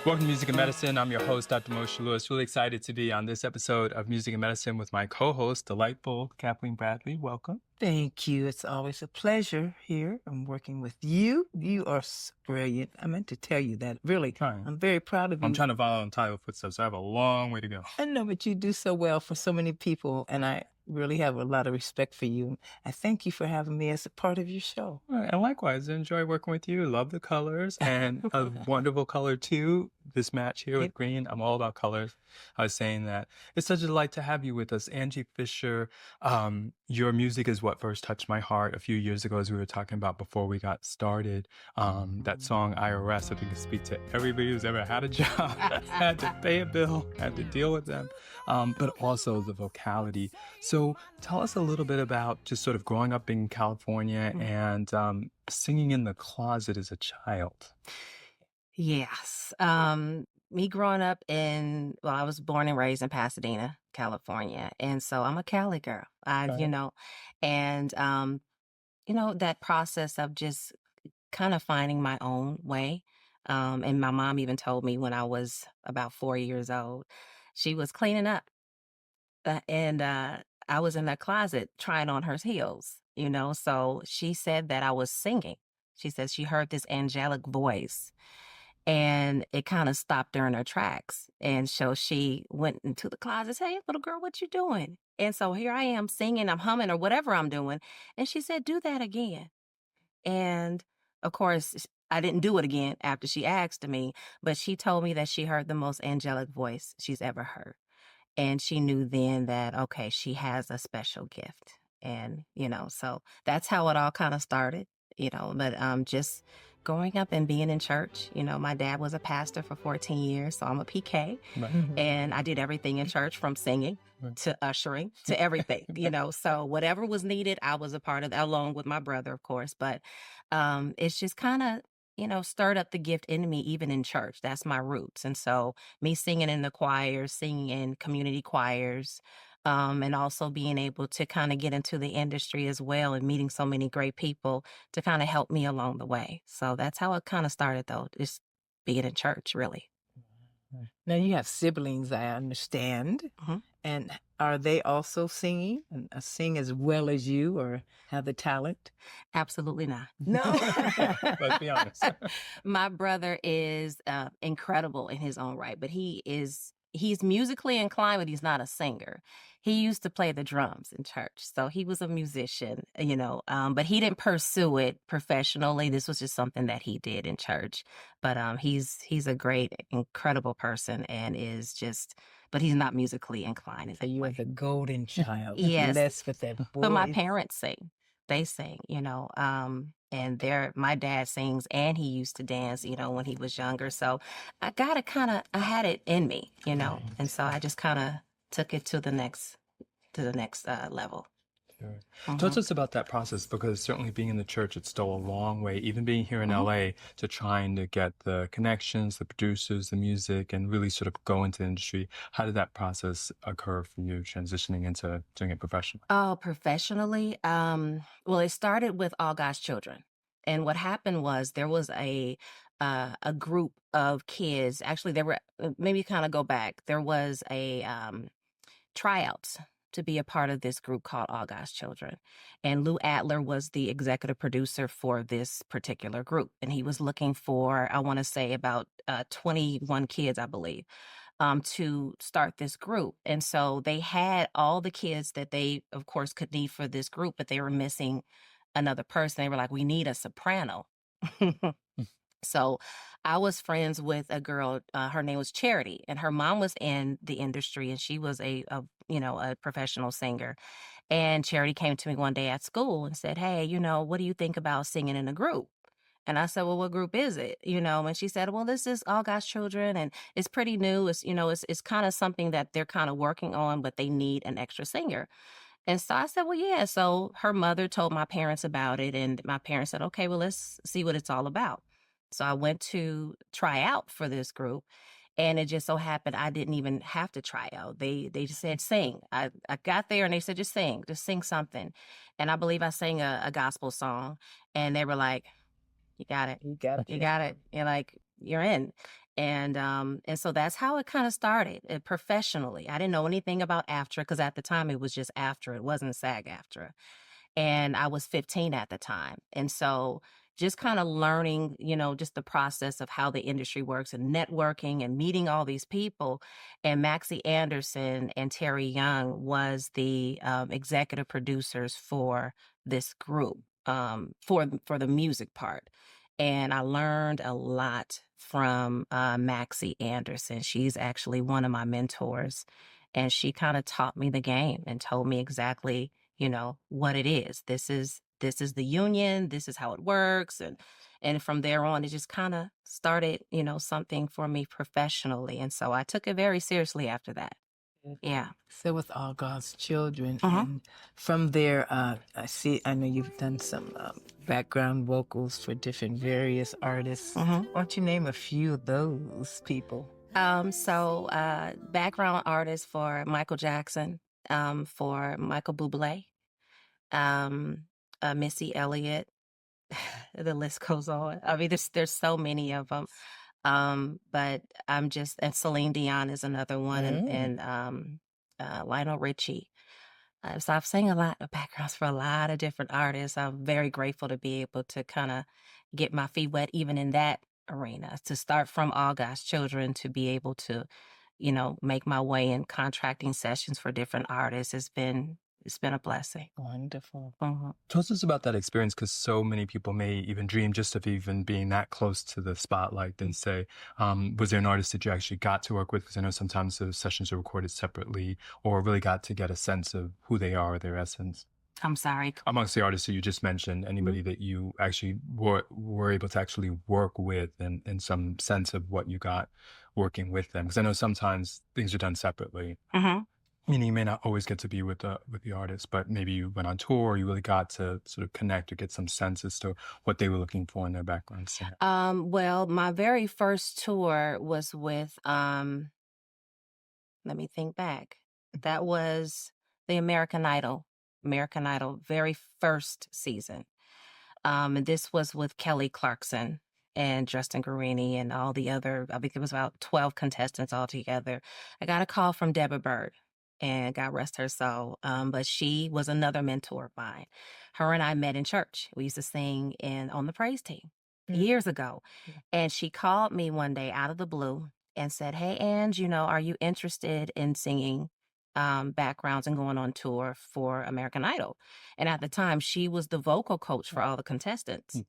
Welcome to Music and Medicine. I'm your host, Dr. Moshe Lewis. Really excited to be on this episode of Music and Medicine with my co-host, delightful Kathleen Bradley. Welcome. Thank you. It's always a pleasure here. I'm working with you. You are brilliant. I meant to tell you that. Really, I'm very proud of you. I'm trying to follow in Tyler footsteps, so I have a long way to go. I know, but you do so well for so many people, and I really have a lot of respect for you. I thank you for having me as a part of your show. And likewise, I enjoy working with you. Love the colors, and a wonderful color too. This match here with green. I'm all about colors. I was saying that it's such a delight to have you with us, Angie Fisher. Your music is what first touched my heart a few years ago, as we were talking about before we got started. That song I.R.S. I think it speaks to everybody who's ever had a job, had to pay a bill, had to deal with them, but also the vocality. So tell us a little bit about just sort of growing up in California and singing in the closet as a child. Yes. Me growing up I was born and raised in Pasadena, California. And so I'm a Cali girl, and, that process of just kind of finding my own way. And my mom even told me when I was about 4 years old, she was cleaning up and I was in the closet trying on her heels, so she said that I was singing. She said she heard this angelic voice. And it kind of stopped her in her tracks. And so she went into the closet, hey, little girl, what you doing? And so here I am singing, I'm humming or whatever I'm doing. And she said, do that again. And of course, I didn't do it again after she asked me, but she told me that she heard the most angelic voice she's ever heard. And she knew then that, okay, she has a special gift. And, so that's how it all kind of started, but just growing up and being in church, my dad was a pastor for 14 years, so I'm a PK. Right. And I did everything in church from singing to ushering to everything, so whatever was needed, I was a part of that, along with my brother, of course. But it's just kind of, stirred up the gift in me, even in church. That's my roots. And so me singing in the choirs, singing in community choirs, and also being able to kind of get into the industry as well and meeting so many great people to kind of help me along the way. So that's how it kind of started, though, just being in church, really. Now, you have siblings, I understand. Mm-hmm. And are they also singing and sing as well as you or have the talent? Absolutely not. No. Let's be honest. My brother is incredible in his own right, but he's musically inclined, but he's not a singer. He used to play the drums in church. So he was a musician, but he didn't pursue it professionally. This was just something that he did in church. But he's a great, incredible person and but he's not musically inclined. So you are the golden child. Yes. That's what that boy. But my parents sing. They sing, and my dad sings and he used to dance, when he was younger. So I had it in me, and so I just kind of took it to the next level. Sure. Talk to us about that process, because certainly being in the church, it's still a long way, even being here in LA, to trying to get the connections, the producers, the music, and really sort of go into the industry. How did that process occur for you, transitioning into doing it professionally? Oh, professionally? Well, it started with All God's Children. And what happened was there was a group of kids. Actually, there were, maybe kind of go back. There was a tryouts to be a part of this group called All God's Children. And Lou Adler was the executive producer for this particular group. And he was looking for, I want to say about 21 kids, I believe, to start this group. And so they had all the kids that they, of course, could need for this group, but they were missing another person. They were like, we need a soprano. So I was friends with a girl, her name was Charity, and her mom was in the industry, and she was a professional singer. And Charity came to me one day at school and said, hey, what do you think about singing in a group? And I said, well, what group is it? And she said, well, this is All God's Children, and it's pretty new. It's, it's kind of something that they're kind of working on, but they need an extra singer. And so I said, well, yeah. So her mother told my parents about it, and my parents said, okay, well, let's see what it's all about. So I went to try out for this group, and it just so happened I didn't even have to try out. They just said, sing. I got there and they said, just sing something. And I believe I sang a gospel song, and they were like, you got it. You got it. You got it. You're like, you're in. And so that's how it kind of started professionally. I didn't know anything about AFTRA because at the time it was just AFTRA. It wasn't SAG-AFTRA. And I was 15 at the time. And so just kind of learning, just the process of how the industry works and networking and meeting all these people. And Maxie Anderson and Terry Young was the executive producers for this group, for the music part. And I learned a lot from Maxie Anderson. She's actually one of my mentors. And she kind of taught me the game and told me exactly, what it is. This is the union, this is how it works. And from there on, it just kind of started, something for me professionally. And so I took it very seriously after that. Yeah. So with All God's Children, Uh-huh. and from there, I know you've done some background vocals for different various artists. Uh-huh. Why don't you name a few of those people? Background artist for Michael Jackson, for Michael Bublé, Missy Elliott. The list goes on. I mean, there's so many of them. But and Celine Dion is another one, and Lionel Richie. So I've sang a lot of backgrounds for a lot of different artists. I'm very grateful to be able to kind of get my feet wet even in that arena, to start from All God's Children, to be able to, make my way in contracting sessions for different artists. It's been a blessing. Wonderful. Tell us about that experience, because so many people may even dream just of even being that close to the spotlight and say, was there an artist that you actually got to work with? Because I know sometimes those sessions are recorded separately, or really got to get a sense of who they are, their essence. I'm sorry. Amongst the artists that you just mentioned, anybody that you actually were able to actually work with, and in some sense of what you got working with them? Because I know sometimes things are done separately. Mm-hmm. Meaning you may not always get to be with the artist, but maybe you went on tour, you really got to sort of connect or get some sense as to what they were looking for in their background singer. Well, my very first tour was with, let me think back. That was the American Idol very first season. And this was with Kelly Clarkson and Justin Guarini and all the other, I think it was about 12 contestants altogether. I got a call from Deborah Bird, and God rest her soul. But she was another mentor of mine. Her and I met in church. We used to sing on the praise team years ago. And she called me one day out of the blue and said, "Hey, Ange, are you interested in singing backgrounds and going on tour for American Idol?" And at the time, she was the vocal coach for all the contestants.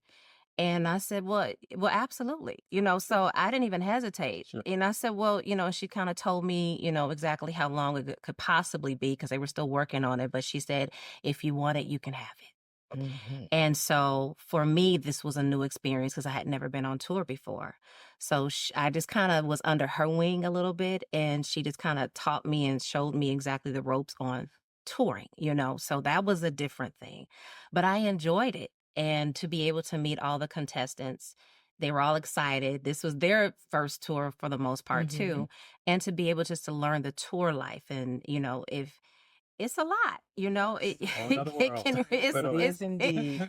And I said, well, absolutely. So I didn't even hesitate. Sure. And I said, well, she kind of told me, exactly how long it could possibly be, because they were still working on it. But she said, if you want it, you can have it. Mm-hmm. And so for me, this was a new experience because I had never been on tour before. So I just kind of was under her wing a little bit, and she just kind of taught me and showed me exactly the ropes on touring, So that was a different thing. But I enjoyed it. And to be able to meet all the contestants, they were all excited. This was their first tour for the most part, too. And to be able just to learn the tour life, and, if it's a lot, It's indeed.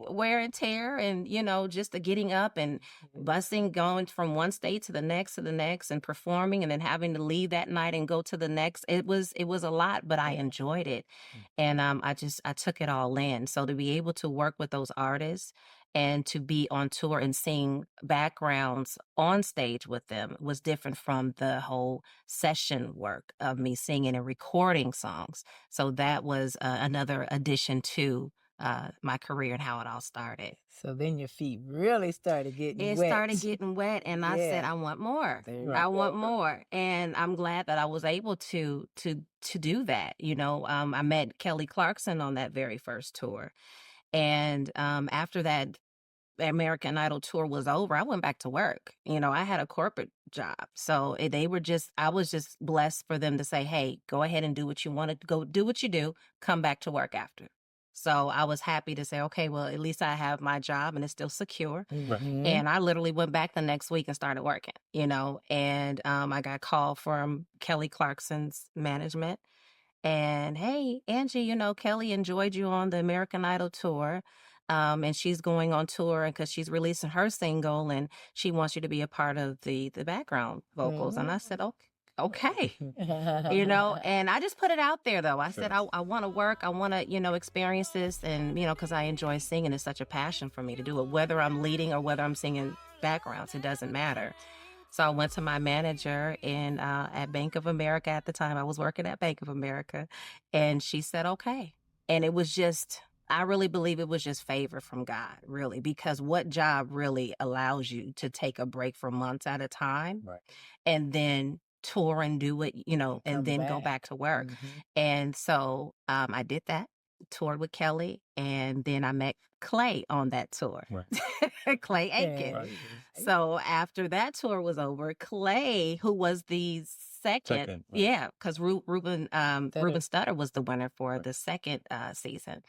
Wear and tear, and, just the getting up and busing, going from one state to the next and performing, and then having to leave that night and go to the next. It was a lot, but I enjoyed it. And I took it all in. So to be able to work with those artists and to be on tour and sing backgrounds on stage with them was different from the whole session work of me singing and recording songs. So that was another addition to my career and how it all started. So then your feet really started getting wet. It started getting wet, and I said, I want more. I want more. And I'm glad that I was able to do that. I met Kelly Clarkson on that very first tour. And after that American Idol tour was over, I went back to work. I had a corporate job. So I was just blessed for them to say, hey, go ahead and do what you want to go do what you do, come back to work after. So I was happy to say, okay, well, at least I have my job and it's still secure. And I literally went back the next week and started working, and I got a call from Kelly Clarkson's management. And, hey, Angie, Kelly enjoyed you on the American Idol tour. and she's going on tour, and because she's releasing her single, and she wants you to be a part of the background vocals. And I said, okay, and I just put it out there though. I said, I want to work, I want to, experience this, and, because I enjoy singing. It's such a passion for me to do it, whether I'm leading or whether I'm singing backgrounds, it doesn't matter. So I went to my manager at Bank of America at the time. I was working at Bank of America, and she said, okay. And it was just, I really believe it was just favor from God, really, because what job really allows you to take a break for months at a time, Right. and then tour and do it, and then go back to work. And so I did that, toured with Kelly, and then I met Clay on that tour. Right. Clay Aiken. Right. So after that tour was over, Clay, who was the second, Right. yeah, because Ruben Studdard was the winner for the second season.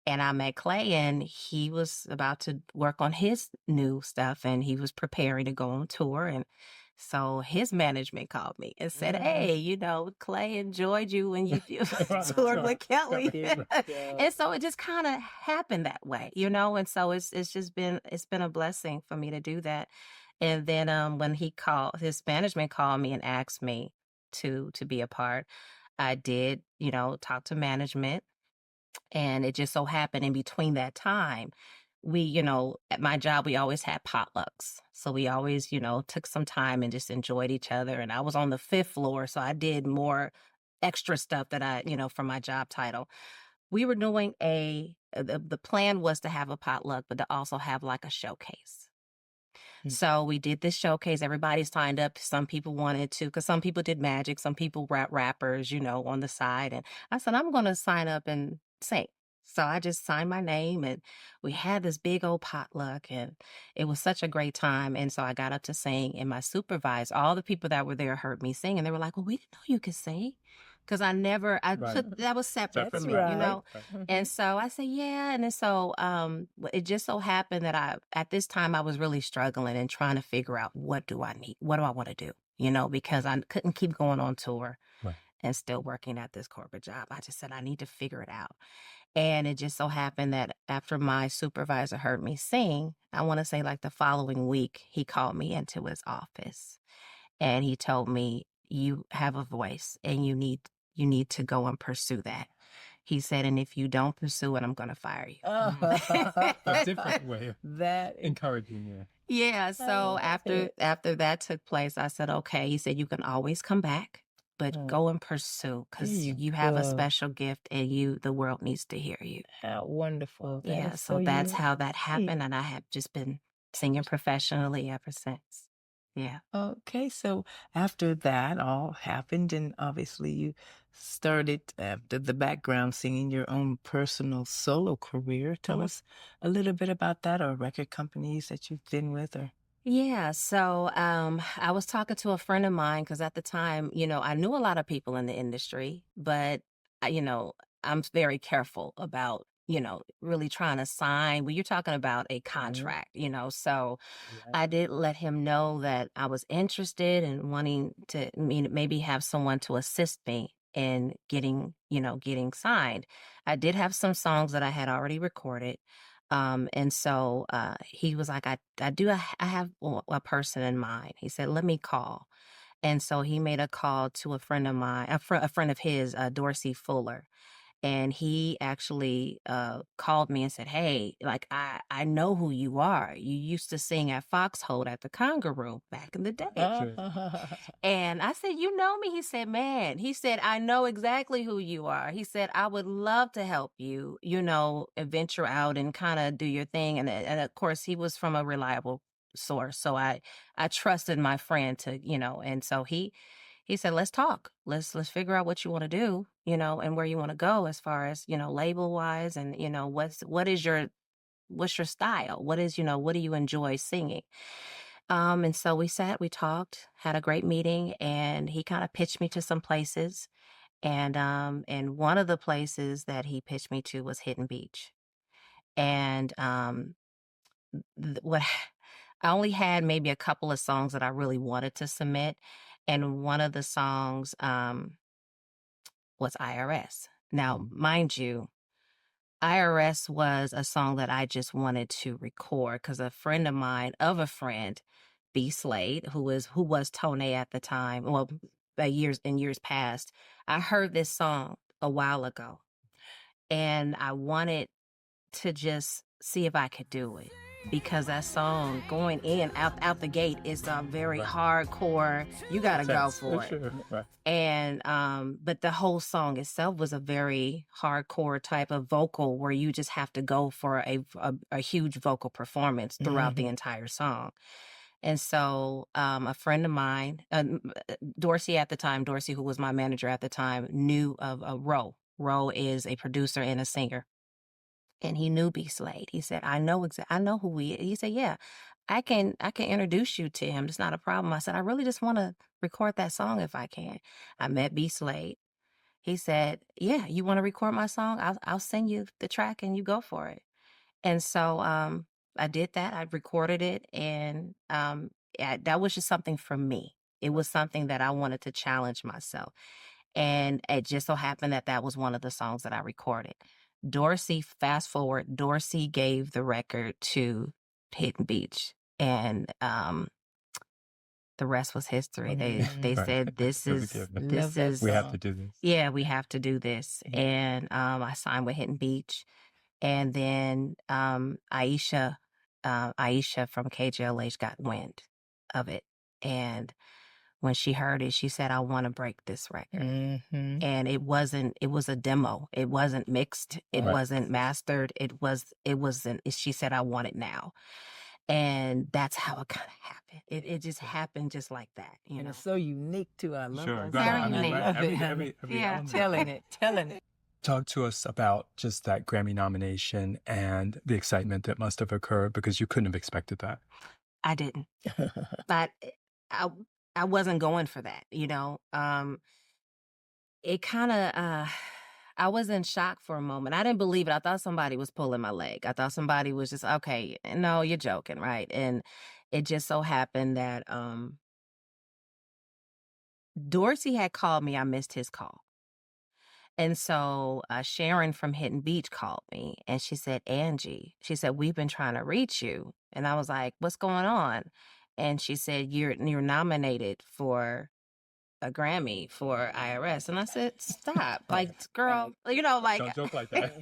And I met Clay, and he was about to work on his new stuff, and he was preparing to go on tour. And so his management called me and said, hey, Clay enjoyed you when you toured with Kelly. And so it just kind of happened that way, and so it's just been a blessing for me to do that. And then when his management called me and asked me to be a part, I did, talk to management. And it just so happened in between that time, we, at my job, we always had potlucks. So we always, took some time and just enjoyed each other. And I was on the 5th floor, so I did more extra stuff that I, for my job title. We were doing the plan was to have a potluck, but to also have like a showcase. So we did this showcase. Everybody signed up. Some people wanted to, because some people did magic, some people rappers, on the side. And I said, I'm going to sign up and sing. So I just signed my name, and we had this big old potluck, and it was such a great time. And so I got up to sing, and my supervisor, all the people that were there heard me sing, and they were like, well, we didn't know you could sing. Because that was separate from me, And so I said, yeah. And then so it just so happened that at this time, I was really struggling and trying to figure out, what do I need? What do I want to do? Because I couldn't keep going on tour and still working at this corporate job. I just said, I need to figure it out. And it just so happened that after my supervisor heard me sing, I want to say like the following week, he called me into his office, and he told me, you have a voice, and you need to go and pursue that. He said, and if you don't pursue it, I'm going to fire you. A different way of that encouraging you. Yeah. So after that took place, I said, okay. He said, you can always come back, but go and pursue, because you have a special gift, and the world needs to hear you. How wonderful. Yeah. So that's how that happened. And I have just been singing professionally ever since. Yeah. Okay, so after that all happened, and obviously you started, after the background singing, your own personal solo career. Tell us a little bit about that, or record companies that you've been with, or... Yeah, so I was talking to a friend of mine, because at the time, I knew a lot of people in the industry, but I'm very careful about, really trying to sign. When you're talking about a contract, so I did let him know that I was interested in wanting to maybe have someone to assist me in getting signed. I did have some songs that I had already recorded. And so he was like, I have a person in mind. He said, let me call. And so he made a call to a friend of mine, a friend of his, Dorsey Fuller. And he actually called me and said, hey, like, I know who you are. You used to sing at Foxhole at the Conga Room back in the day. And I said, you know me? He said, man, I know exactly who you are. He said, I would love to help you, venture out and kind of do your thing. And of course, he was from a reliable source. So I trusted my friend to, and so he said, let's talk. Let's figure out what you want to do, and where you want to go as far as, label wise, and, what's your style? What do you enjoy singing? And so we talked, had a great meeting, and he kind of pitched me to some places. And one of the places that he pitched me to was Hidden Beach. And what I only had maybe a couple of songs that I really wanted to submit. And one of the songs was I.R.S. Now, mind you, I.R.S. was a song that I just wanted to record because a friend of mine, of a friend, B. Slade, who was Tone at the time, well, years past, I heard this song a while ago, and I wanted to just see if I could do it because that song going in out the gate is a very Right. hardcore. You got to go Intense, for it. sure. Right. And but the whole song itself was a very hardcore type of vocal where you just have to go for a huge vocal performance throughout the entire song. And so a friend of mine, Dorsey at the time, Dorsey, who was my manager at the time, knew of Ro. Ro is a producer and a singer. And he knew B. Slade. He said, I know who he is. He said, yeah, I can introduce you to him. It's not a problem. I said, I really just want to record that song if I can. I met B. Slade. He said, yeah, you want to record my song? I'll send you the track and you go for it. And so I did that. I recorded it, and that was just something for me. It was something that I wanted to challenge myself. And it just so happened that that was one of the songs that I recorded. Dorsey, fast forward, Dorsey gave the record to Hidden Beach, and the rest was history. They Right. said, this It was a is given. Love that We have song. to do this. yeah, we have to do this. Yeah. And I signed with Hidden Beach. And then Aisha from KJLH got wind of it. And when she heard it, she said, I want to break this record. Mm-hmm. And it was a demo. It wasn't mixed. It Right. wasn't mastered. She said, I want it now. And that's how it kind of happened. It just happened just like that, you And know. it's so unique too. I love Sure. that Go Very ahead. song. unique. I love Every- it, honey. every Yeah. element. telling it. Talk to us about just that Grammy nomination and the excitement that must have occurred because you couldn't have expected that. I didn't. But I wasn't going for that, you know. It kind of I was in shock for a moment. I didn't believe it. I thought somebody was pulling my leg. I thought somebody was just, okay, no, you're joking, right? And it just so happened that Dorsey had called me. I missed his call. And so Sharon from Hidden Beach called me, and she said, Angie, she said, we've been trying to reach you. And I was like, what's going on? And she said, you're nominated for a Grammy for I.R.S. And I said, stop. Like, girl, you know, like. Don't joke like that.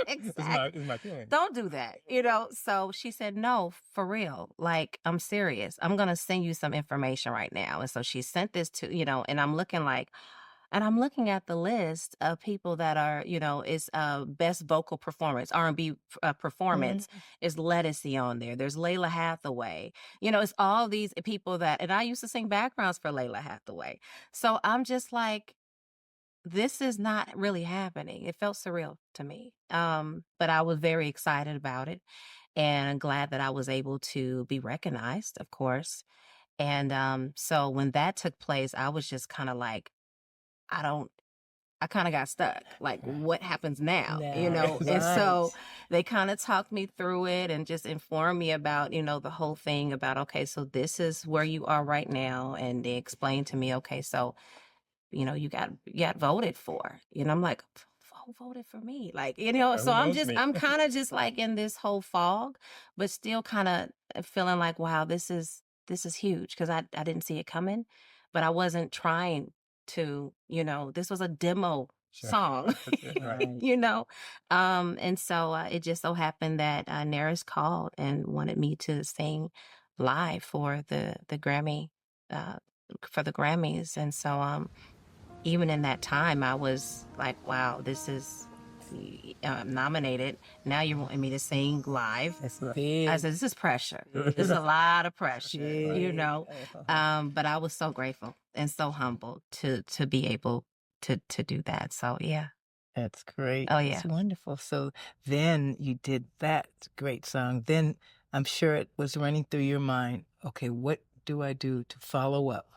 Exactly. It's my feeling. Don't do that, you know? So she said, no, for real. Like, I'm serious. I'm going to send you some information right now. And so she sent this to, you know, and I'm looking at the list of people that are, you know, it's best vocal performance, R&B performance is Ledisi on there. There's Layla Hathaway. You know, it's all these people that, and I used to sing backgrounds for Layla Hathaway. So I'm just like, this is not really happening. It felt surreal to me. But I was very excited about it, and I'm glad that I was able to be recognized, of course. And so when that took place, I was just kind of like, I kind of got stuck. Like, what happens now? You know? And so they kind of talked me through it and just informed me about, you know, the whole thing about, okay, so this is where you are right now. And they explained to me, okay, so, you know, you got voted for. You know, I'm like, who voted for me? Like, you know, so I'm kind of just like in this whole fog, but still kind of feeling like, wow, this is huge, because I didn't see it coming, but I wasn't trying to, you know, this was a demo song, Right. you know. And so it just so happened that Naris called and wanted me to sing live for the Grammy, for the Grammys. And so even in that time, I was like, wow, this is nominated. Now you're wanting me to sing live. That's big. I said, this is pressure. This is a lot of pressure, Big. you know. But I was so grateful and so humbled to be able to do that. So yeah. That's great. Oh, yeah. It's wonderful. So then you did that great song. Then I'm sure it was running through your mind, okay, what do I do to follow up?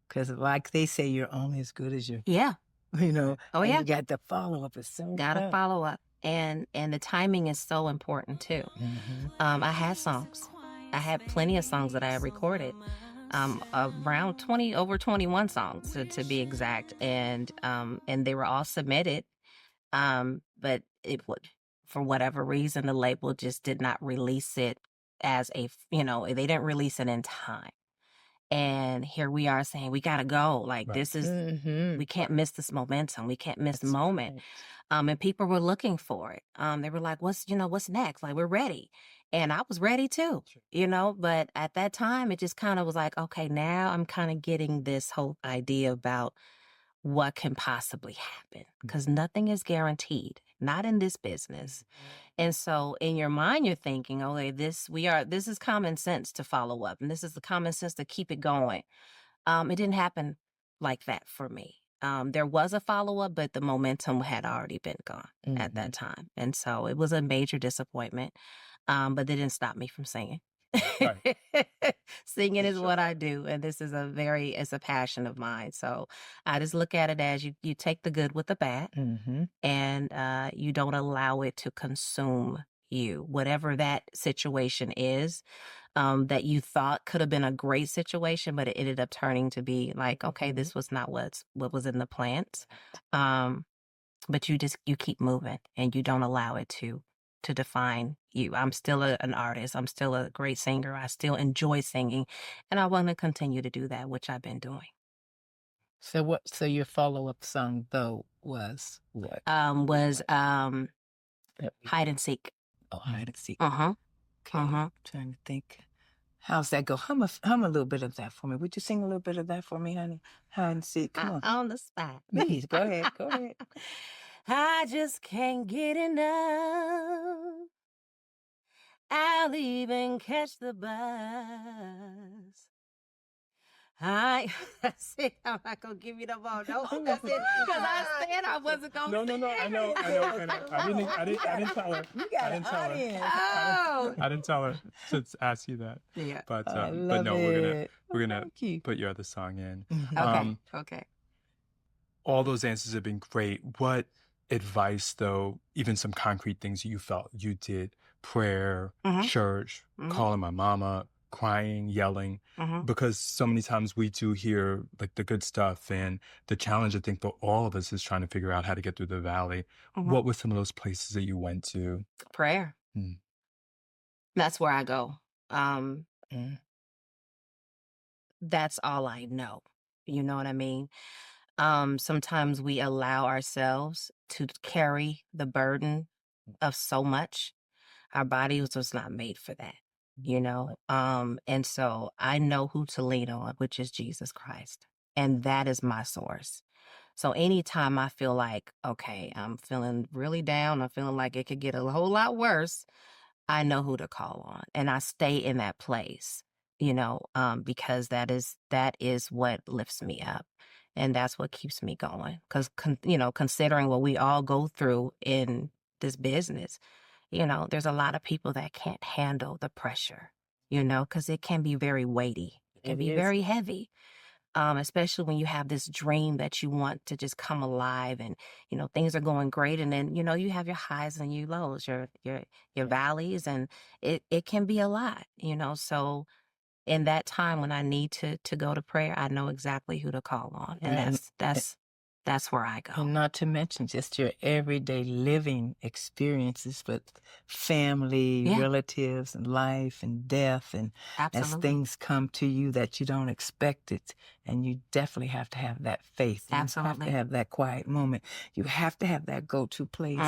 Because like they say, you're only as good as your, Yeah. you know. Oh, and yeah. You got the follow up. It's so Gotta tough. follow up. And the timing is so important too. I had songs. I had plenty of songs that I had recorded. Around over 21 songs to be exact. And they were all submitted. But for whatever reason, the label just did not release it as they didn't release it in time. And here we are saying, we got to go. Like, Right. this is, we can't miss this momentum. We can't miss the That's moment. right. And people were looking for it. They were like, what's next? Like, we're ready. And I was ready too, but at that time, it just kind of was like, okay, now I'm kind of getting this whole idea about what can possibly happen, because nothing is guaranteed, not in this business. And so in your mind, you're thinking, okay, this is common sense to follow up, and this is the common sense to keep it going. It didn't happen like that for me. There was a follow-up, but the momentum had already been gone at that time. And so it was a major disappointment. But they didn't stop me from singing. Right. Singing For is what sure. I do, and this is it's a passion of mine. So I just look at it as you take the good with the bad, and you don't allow it to consume you. Whatever that situation is, that you thought could have been a great situation, but it ended up turning to be like, okay, this was not what was in the plans. But you keep moving, and you don't allow it to define you. I'm still an artist. I'm still a great singer. I still enjoy singing, and I want to continue to do that, which I've been doing. So your follow-up song though was what? Was That we- Hide and Seek. Oh, hide and seek. Uh-huh. Okay. Uh-huh. Trying to think. How's that go? Hum a little bit of that for me. Would you sing a little bit of that for me, honey? Hide and seek. Come on. On the spot. Please, go ahead. Go ahead. I just can't get enough. I'll even catch the bus. That's it. I'm not gonna give you the ball. No, that's it. Because I said I wasn't gonna. No. I know. And I didn't tell her. You got I an didn't tell her. audience. Oh. I didn't tell her to ask you that. Yeah. But I but love no, it. we're gonna Thank you. put your other song in. Okay. Okay. All those answers have been great. What advice, though, even some concrete things you felt you did, prayer, church, calling my mama, crying, yelling, because so many times we do hear like the good stuff, and the challenge, I think, for all of us is trying to figure out how to get through the valley. What were some of those places that you went to? Prayer. That's where I go. That's all I know. You know what I mean? Sometimes we allow ourselves to carry the burden of so much. Our body was just not made for that, and so I know who to lean on, which is Jesus Christ. And that is my source. So anytime I feel like, okay, I'm feeling really down, I'm feeling like it could get a whole lot worse, I know who to call on, and I stay in that place, because that is what lifts me up. And that's what keeps me going. Because, considering what we all go through in this business, there's a lot of people that can't handle the pressure, because it can be very weighty. It can be very heavy, especially when you have this dream that you want to just come alive, and, things are going great. And then, you have your highs and your lows, your valleys, and it can be a lot, so in that time when I need to go to prayer, I know exactly who to call on. And that's where I go. And not to mention just your everyday living experiences with family, relatives, and life and death. And as things come to you that you don't expect it, and you definitely have to have that faith. You have to have that quiet moment. You have to have that go-to place,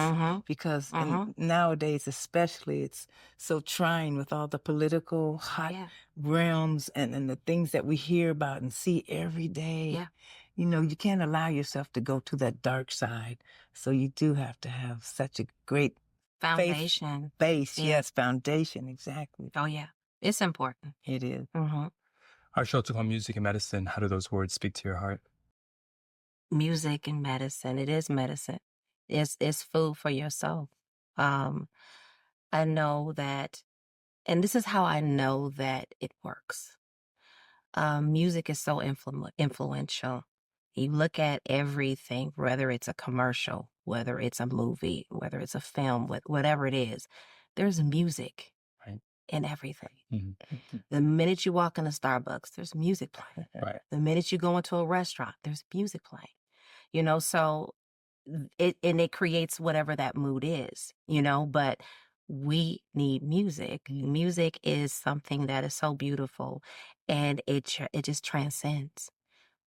because nowadays especially, it's so trying with all the political hot realms and the things that we hear about and see every day. Yeah. You can't allow yourself to go to that dark side. So you do have to have such a great foundation. Base. Yes, foundation. Exactly. Oh, yeah. It's important. It is. Our show took on music and medicine. How do those words speak to your heart? Music and medicine. It is medicine. It's food for your soul. I know that, and this is how I know that it works. Music is so influential. You look at everything, whether it's a commercial, whether it's a movie, whether it's a film, whatever it is, there's music in everything. The minute you walk in a Starbucks, there's music playing. The minute you go into a restaurant, there's music playing. So it creates whatever that mood is, but we need music. Music is something that is so beautiful, and it just transcends.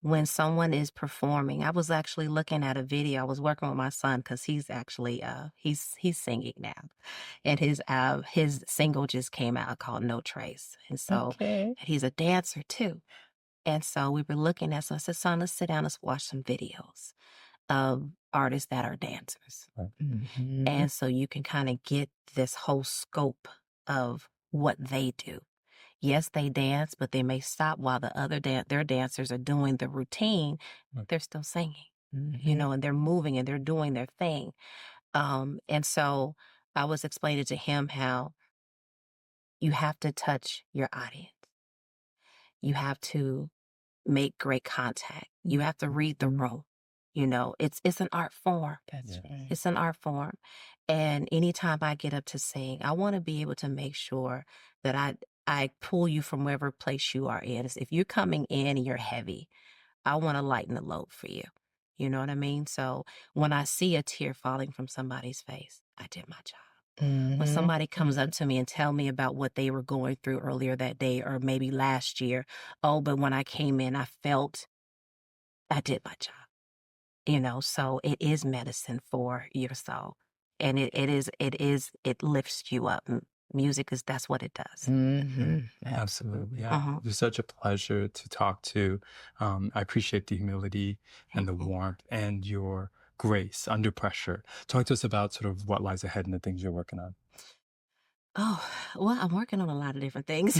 When someone is performing, I was actually looking at a video. I was working with my son because he's actually he's singing now, and his single just came out called No Trace, and so Okay. he's a dancer too. And so we were looking at, so I said, son, let's sit down, let's watch some videos of artists that are dancers. Mhm. And so you can kind of get this whole scope of what they do. Yes, they dance, but they may stop while the other their dancers are doing the routine. Right. They're still singing, Mhm. and they're moving and they're doing their thing. And so I was explaining to him how you have to touch your audience. You have to make great contact. You have to read the room. It's an art form. That's right. It's an art form. And anytime I get up to sing, I want to be able to make sure that I pull you from wherever place you are in. If you're coming in and you're heavy, I want to lighten the load for you. You know what I mean? So when I see a tear falling from somebody's face, I did my job. When Mhm. somebody comes up to me and tell me about what they were going through earlier that day or maybe last year, oh, but when I came in, I felt I did my job. So it is medicine for your soul. And it lifts you up. Music that's what it does. Mhm. Absolutely. Yeah. Mhm. It was such a pleasure to talk to. I appreciate the humility and the warmth and your grace under pressure. Talk to us about sort of what lies ahead and the things you're working on. Oh, well, I'm working on a lot of different things.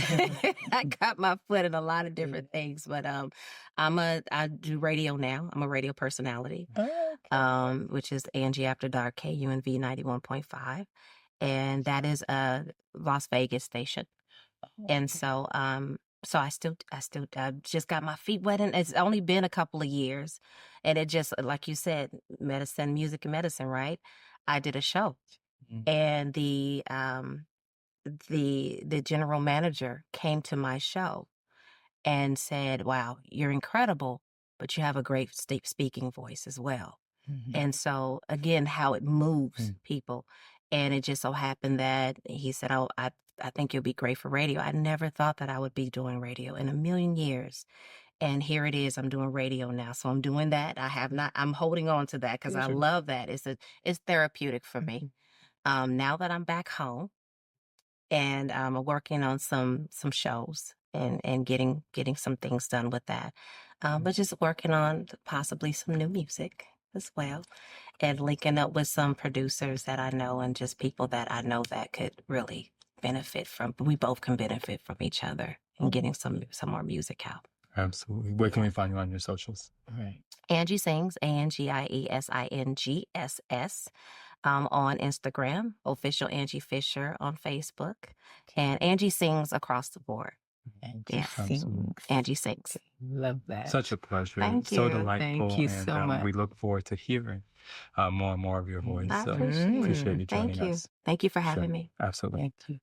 I got my foot in a lot of different things, but I do radio now. I'm a radio personality. Okay. Which is Angie After Dark, KUNV 91.5. And that is a Las Vegas station. And so I just got my feet wet, and it's only been a couple of years. And it just, like you said, medicine, music and medicine, right? I did a show, Mhm. and the general manager came to my show and said, wow, you're incredible, but you have a great speaking voice as well. Mhm. And so again, how it moves Mm. people. And it just so happened that he said, oh, I think you'll be great for radio. I never thought that I would be doing radio in a million years. And here it is, I'm doing radio now. So I'm doing that. I'm holding on to that because I Sure. love that. It's therapeutic for me. Now that I'm back home, and I'm working on some shows and getting some things done with that. But just working on possibly some new music as well, and linking up with some producers that I know and just people that I know that could really benefit from. We both can benefit from each other and getting some more music out. Absolutely. Where can we find you on your socials? Right. Angie Sings, ANGIESINGSS. On Instagram, official Angie Fisher on Facebook, and Angie Sings across the board. Angie Yeah. sings. Angie Sings. Love that. Such a pleasure. Thank So you. delightful. Thank you and so much. we look forward to hearing more and more of your voice. I So appreciate appreciate it. you joining Thank you. us. Thank you for Sure. having me. Absolutely. Thank you.